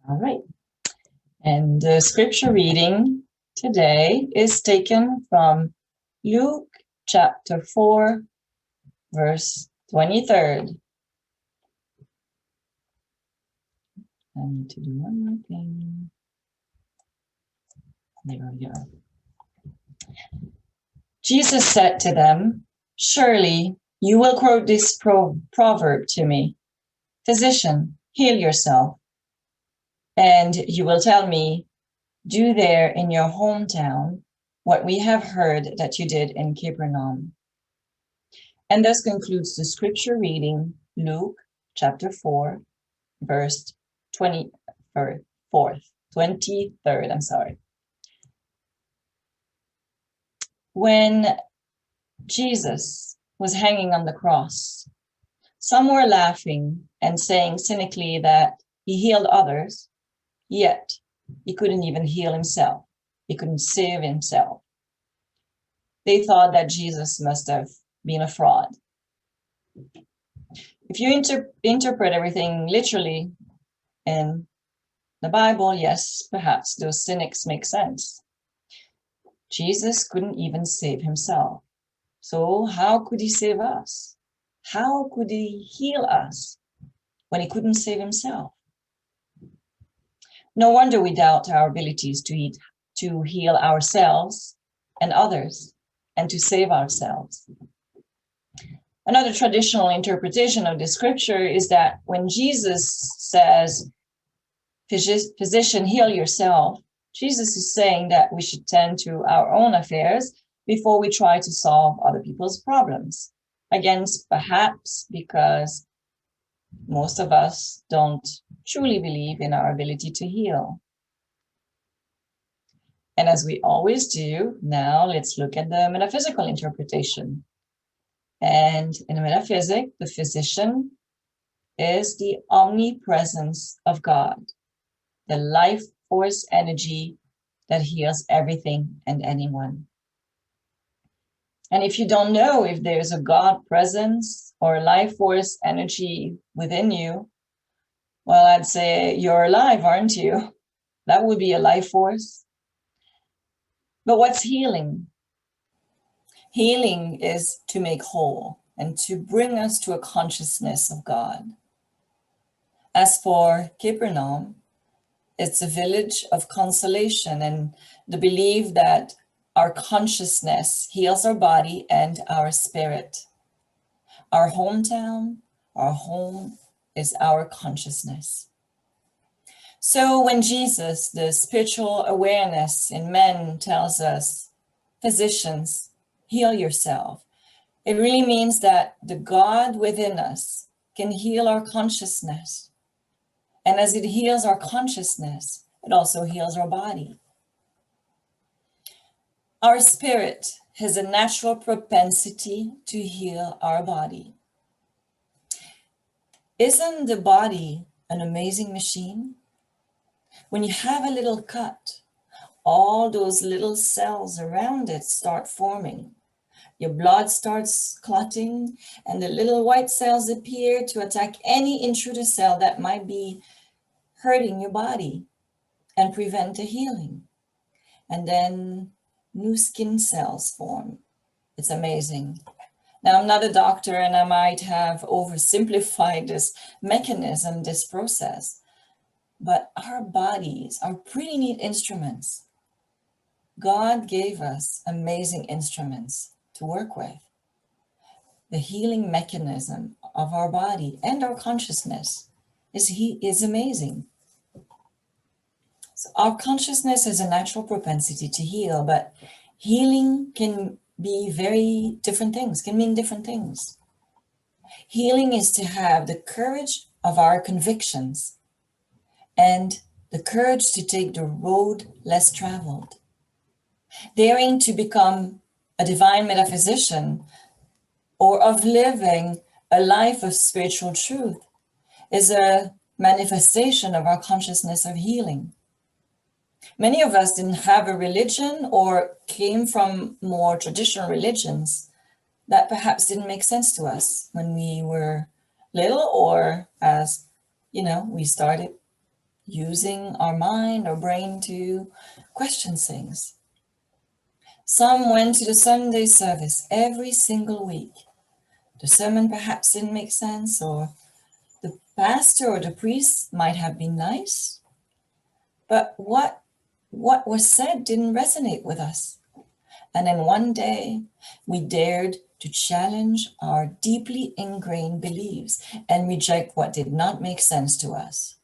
All right. And the scripture reading today is taken from Luke chapter 4, verse 23rd. I need to do one more thing. There we go. Jesus said to them, "Surely you will quote this proverb to me, 'Physician, heal yourself.' And you will tell me, 'Do there in your hometown what we have heard that you did in Capernaum.'" And thus concludes the scripture reading, Luke chapter 4, verse 23rd. I'm sorry. When Jesus was hanging on the cross, some were laughing and saying cynically that he healed others, yet he couldn't even heal himself. He couldn't save himself. They thought that Jesus must have been a fraud. If you interpret everything literally in the Bible, yes, perhaps those cynics make sense. Jesus couldn't even save himself. So how could he save us? How could he heal us when he couldn't save himself? No wonder we doubt our abilities to heal ourselves and others and to save ourselves. Another traditional interpretation of the scripture is that when Jesus says, "Physician, heal yourself," Jesus is saying that we should tend to our own affairs before we try to solve other people's problems. Again, perhaps because most of us don't truly believe in our ability to heal. And as we always do, now let's look at the metaphysical interpretation. And in metaphysics, the physician is the omnipresence of God, the life force energy that heals everything and anyone. And if you don't know if there's a God presence or life force energy within you, well, I'd say you're alive, aren't you? That would be a life force. But what's healing? Healing is to make whole and to bring us to a consciousness of God. As for Capernaum, it's a village of consolation and the belief that our consciousness heals our body and our spirit. Our hometown, our home is our consciousness. So when Jesus, the spiritual awareness in men, tells us, "Physicians, heal yourself," it really means that the God within us can heal our consciousness. And as it heals our consciousness, it also heals our body. Our spirit has a natural propensity to heal our body. Isn't the body an amazing machine? When you have a little cut, all those little cells around it start forming. Your blood starts clotting, and the little white cells appear to attack any intruder cell that might be hurting your body and prevent the healing. And then new skin cells form. It's amazing. Now, I'm not a doctor and I might have oversimplified this mechanism, this process, but our bodies are pretty neat instruments. God gave us amazing instruments to work with. The healing mechanism of our body and our consciousness is amazing. So our consciousness has a natural propensity to heal, but healing can be very different things, can mean different things. Healing is to have the courage of our convictions and the courage to take the road less traveled. Daring to become a divine metaphysician or of living a life of spiritual truth is a manifestation of our consciousness of healing. Many of us didn't have a religion or came from more traditional religions that perhaps didn't make sense to us when we were little or as, we started using our mind or brain to question things. Some went to the Sunday service every single week. The sermon perhaps didn't make sense, or the pastor or the priest might have been nice, but what was said didn't resonate with us. And then one day, we dared to challenge our deeply ingrained beliefs and reject what did not make sense to us.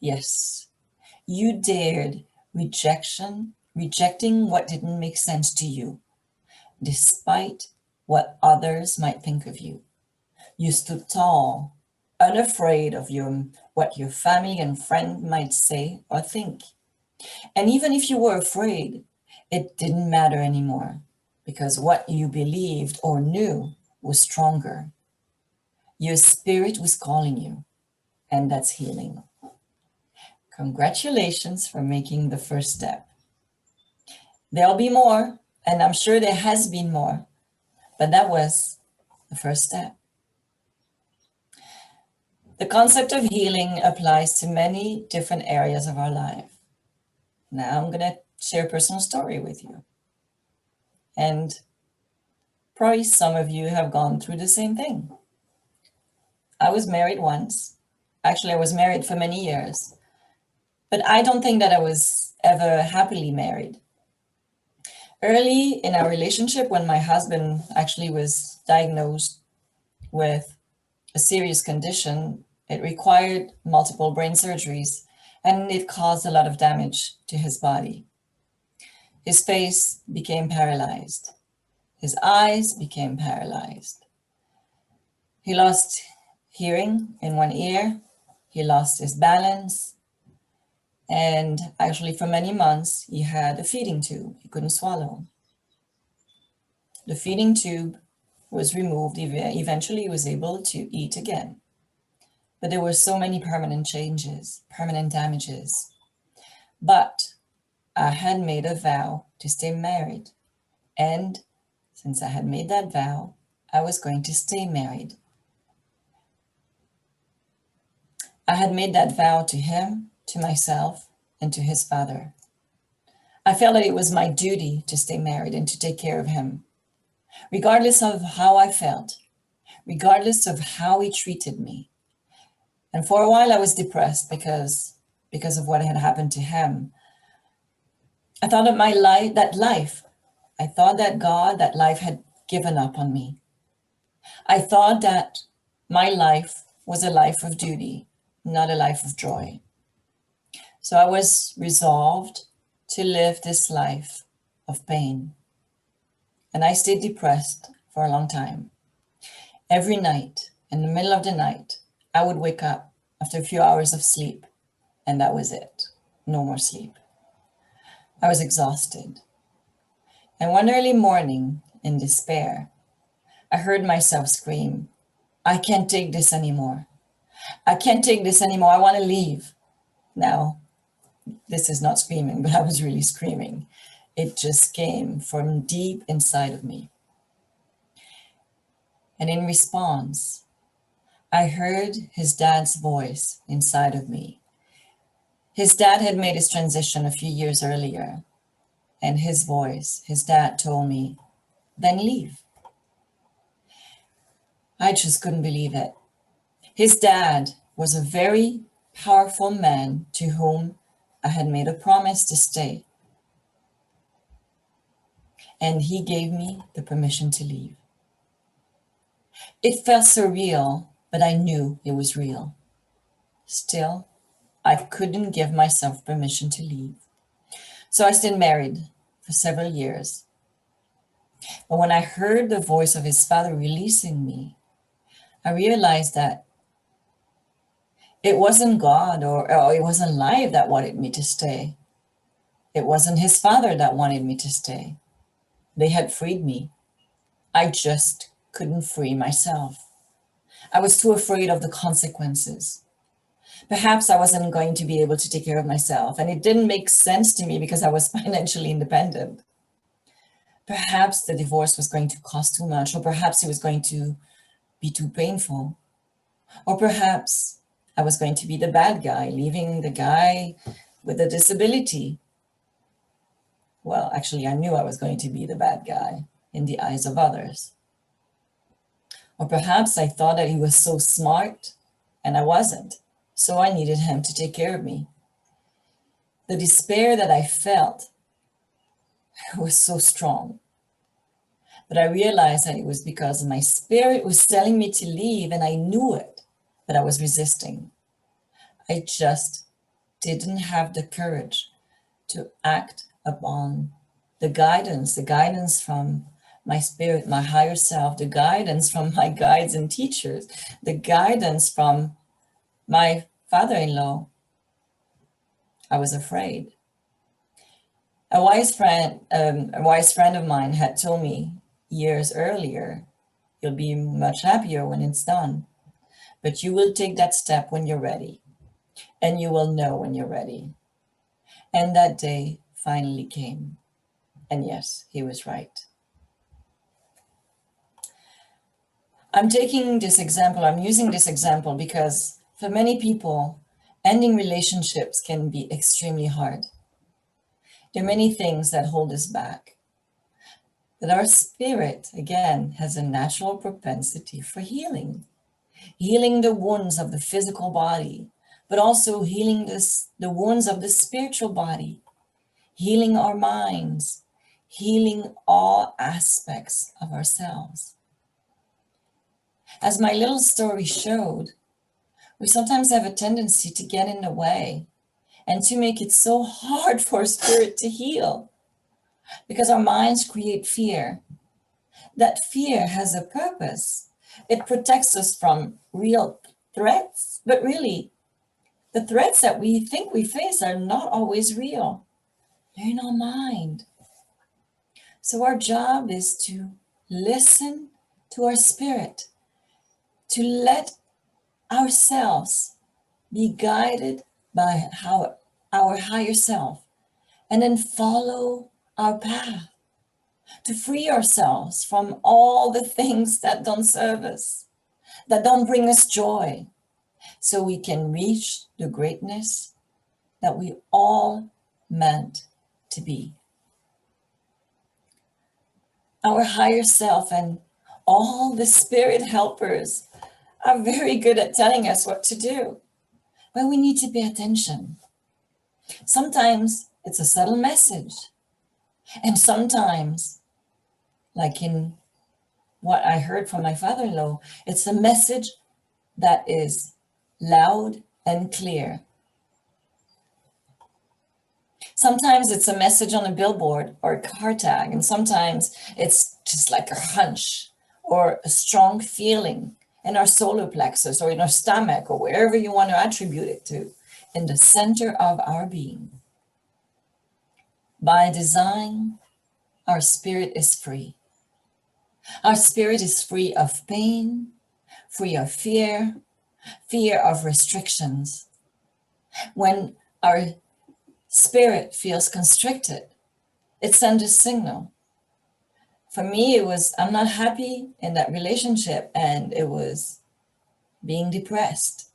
Yes, you dared rejecting what didn't make sense to you, despite what others might think of you. You stood tall, unafraid of what your family and friend might say or think. And even if you were afraid, it didn't matter anymore, because what you believed or knew was stronger. Your spirit was calling you, and that's healing. Congratulations for making the first step. There'll be more, and I'm sure there has been more, but that was the first step. The concept of healing applies to many different areas of our life. Now I'm going to share a personal story with you. And probably some of you have gone through the same thing. I was married once. Actually, I was married for many years. But I don't think that I was ever happily married. Early in our relationship, when my husband actually was diagnosed with a serious condition, it required multiple brain surgeries, and it caused a lot of damage to his body. His face became paralyzed. His eyes became paralyzed. He lost hearing in one ear. He lost his balance. And actually for many months, he had a feeding tube. He couldn't swallow. The feeding tube was removed. Eventually he was able to eat again. But there were so many permanent changes, permanent damages. But I had made a vow to stay married. And since I had made that vow, I was going to stay married. I had made that vow to him, to myself, and to his father. I felt that it was my duty to stay married and to take care of him, regardless of how I felt, regardless of how he treated me. And for a while I was depressed because of what had happened to him. I thought that I thought that God, that life had given up on me. I thought that my life was a life of duty, not a life of joy. So I was resolved to live this life of pain. And I stayed depressed for a long time. Every night, in the middle of the night, I would wake up after a few hours of sleep, and that was it. No more sleep. I was exhausted. And one early morning, in despair, I heard myself scream, "I can't take this anymore. I can't take this anymore. I want to leave." Now, this is not screaming, but I was really screaming. It just came from deep inside of me. And in response, I heard his dad's voice inside of me. His dad had made his transition a few years earlier, and his voice, his dad told me, "Then leave." I just couldn't believe it. His dad was a very powerful man to whom I had made a promise to stay. And he gave me the permission to leave. It felt surreal, but I knew it was real. Still, I couldn't give myself permission to leave. So I stayed married for several years. But when I heard the voice of his father releasing me, I realized that it wasn't God or it wasn't life that wanted me to stay. It wasn't his father that wanted me to stay. They had freed me. I just couldn't free myself. I was too afraid of the consequences. Perhaps I wasn't going to be able to take care of myself, and it didn't make sense to me because I was financially independent. Perhaps the divorce was going to cost too much, or perhaps it was going to be too painful. Or perhaps I was going to be the bad guy, leaving the guy with a disability. Well, actually, I knew I was going to be the bad guy in the eyes of others. Or perhaps I thought that he was so smart and I wasn't, so I needed him to take care of me. The despair that I felt was so strong. But I realized that it was because my spirit was telling me to leave, and I knew it, but I was resisting. I just didn't have the courage to act upon the guidance from my spirit, my higher self, the guidance from my guides and teachers, the guidance from my father-in-law. I was afraid. A wise friend of mine had told me years earlier, you'll be much happier when it's done, but you will take that step when you're ready, and you will know when you're ready. And that day finally came. And yes, he was right. I'm using this example because for many people, ending relationships can be extremely hard. There are many things that hold us back. But our spirit, again, has a natural propensity for healing. Healing the wounds of the physical body, but also healing the wounds of the spiritual body, healing our minds, healing all aspects of ourselves. As my little story showed, we sometimes have a tendency to get in the way and to make it so hard for spirit to heal because our minds create fear. That fear has a purpose. It protects us from real threats, but really, the threats that we think we face are not always real. They're in our mind. So our job is to listen to our spirit, to let ourselves be guided by our higher self, and then follow our path to free ourselves from all the things that don't serve us, that don't bring us joy, so we can reach the greatness that we all meant to be. Our higher self and all the spirit helpers are very good at telling us what to do, but we need to pay attention. Sometimes it's a subtle message, and sometimes, like in what I heard from my father-in-law, it's a message that is loud and clear. Sometimes it's a message on a billboard or a car tag, and sometimes it's just like a hunch or a strong feeling in our solar plexus or in our stomach or wherever you want to attribute it to, in the center of our being. By design, our spirit is free. Our spirit is free of pain, free of fear, fear of restrictions. When our spirit feels constricted, it sends a signal. For me, it was, I'm not happy in that relationship, and it was being depressed.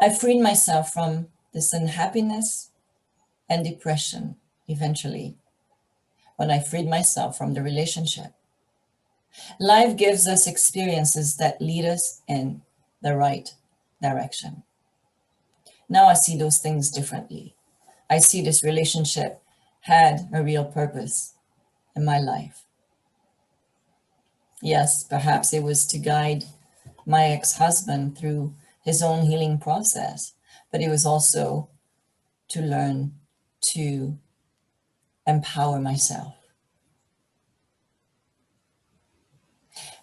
I freed myself from this unhappiness and depression eventually when I freed myself from the relationship. Life gives us experiences that lead us in the right direction. Now I see those things differently. I see this relationship had a real purpose in my life. Yes, perhaps it was to guide my ex-husband through his own healing process, but it was also to learn to empower myself.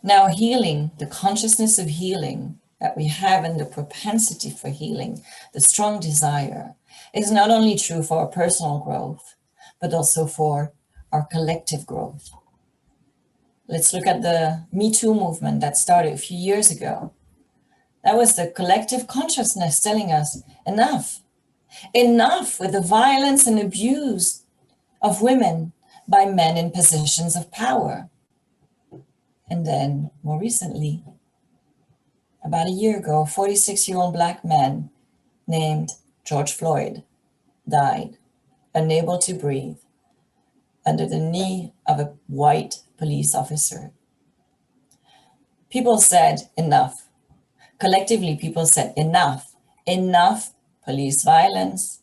Now, healing, the consciousness of healing that we have and the propensity for healing, the strong desire, is not only true for our personal growth, but also for our collective growth. Let's look at the Me Too movement that started a few years ago. That was the collective consciousness telling us, enough. Enough with the violence and abuse of women by men in positions of power. And then more recently, About a year ago, a 46-year-old Black man named George Floyd died, unable to breathe, under the knee of a white police officer. People said enough. Collectively, people said enough. Enough police violence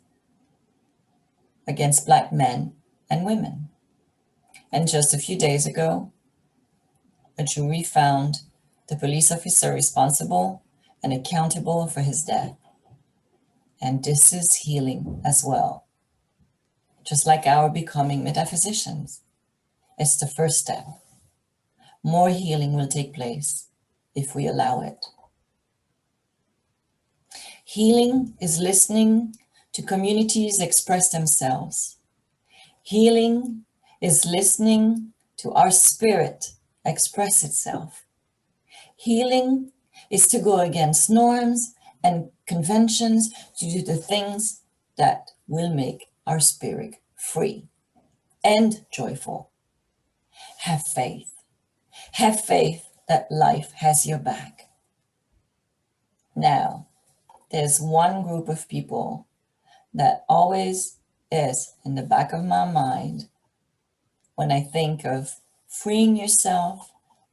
against Black men and women. And just a few days ago, a jury found the police officer responsible and accountable for his death. And this is healing as well. Just like our becoming metaphysicians, it's the first step. More healing will take place if we allow it. Healing is listening to communities express themselves. Healing is listening to our spirit express itself. Healing is to go against norms and conventions to do the things that will make our spirit free and joyful. Have faith. Have faith that life has your back. Now, there's one group of people that always is in the back of my mind when I think of freeing yourself,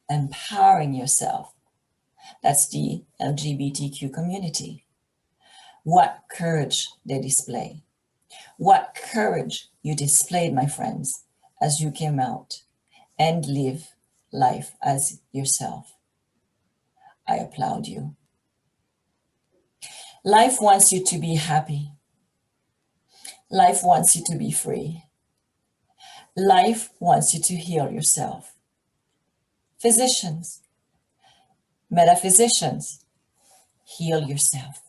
empowering yourself. That's the LGBTQ community. What courage they display. What courage you displayed, my friends, as you came out and live life as yourself. I applaud you. Life wants you to be happy. Life wants you to be free. Life wants you to heal yourself. Physicians, metaphysicians, heal yourself.